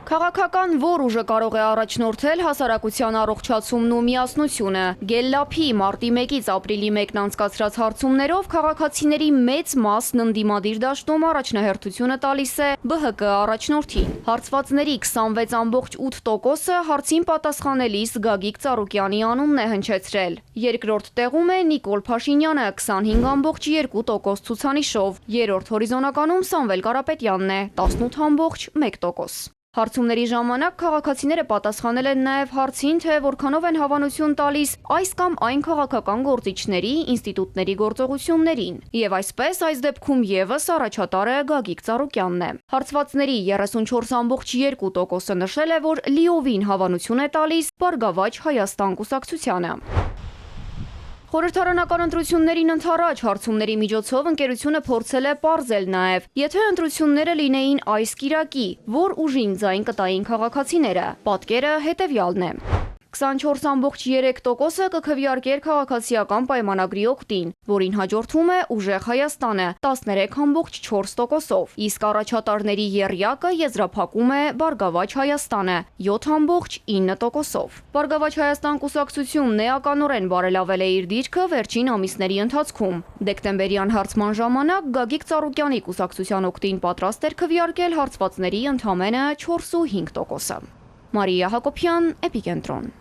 Քաղաքական որ ուժը կարող է առաջնորդել հասարակության առողջացումն ու միասնությունը։ Գելլափի մարտի 1-ից ապրիլի 1-ն անցկացրած հարցումներով քաղաքացիների մեծ մասն ընդդիմադիր դաշտում առաջնահերթությունը տալիս է ԲՀԿ առաջնորդին։ Հարցվածների 26.8%-ը հարցին պատասխանելիս Գագիկ Ծառուկյանի անունն է հնչեցրել։ Երկրորդ տեղում է Նիկոլ Փաշինյանը 25.2% ցուցանիշով, երրորդ հորիզոնականում Սամվել Կարապետյանն է 18.1%։ Հարցումների ժամանակ քաղաքացիները պատասխանել են նաև հարցին, թե որքանով են հավանություն տալիս այս կամ այն քաղաքական գործիչների, ինստիտուտների գործողություններին։ Եվ այսպես այս դեպքում եւս առաջատարը Գագիկ Ծառուկյանն է։ Հարցվածների 34.2%-ը նշել է, որ լիովին հավանություն է տալիս Բարգավաճ Հայաստան կուսակցությանը։ Խորհրդարանական ընտրություններին ընդառաջ հարցումների միջոցով ընկերությունը փորձել է պարզել նաև, եթե ընտրությունները լինեին այս կիրակի, որ ուժին ձայն կտային քաղաքացիները, պատկերը հետևյալն է։ 24.3%-ը կքվեարկեր քաղաքացիական պայմանագրի օգտին, որին հաջորդում է Ուժեղ Հայաստանը 13.4%-ով, իսկ առաջատարների եռյակը եզրափակում է Բարգավաճ Հայաստանը 7.9%-ով։ Բարգավաճ Հայաստան կուսակցությունն էականորեն բարելավել է իր դիրքը վերջին ամիսների ընթացքում։ Դեկտեմբերյան հարցման ժամանակ Գագիկ Ծառուկյանի կուսակցության օգտին պատրաստ էր քվեարկել հարցվածների ընդամենը 4.5%-ը։ Մարիա Հակոբյան, Էպիկենտրոն։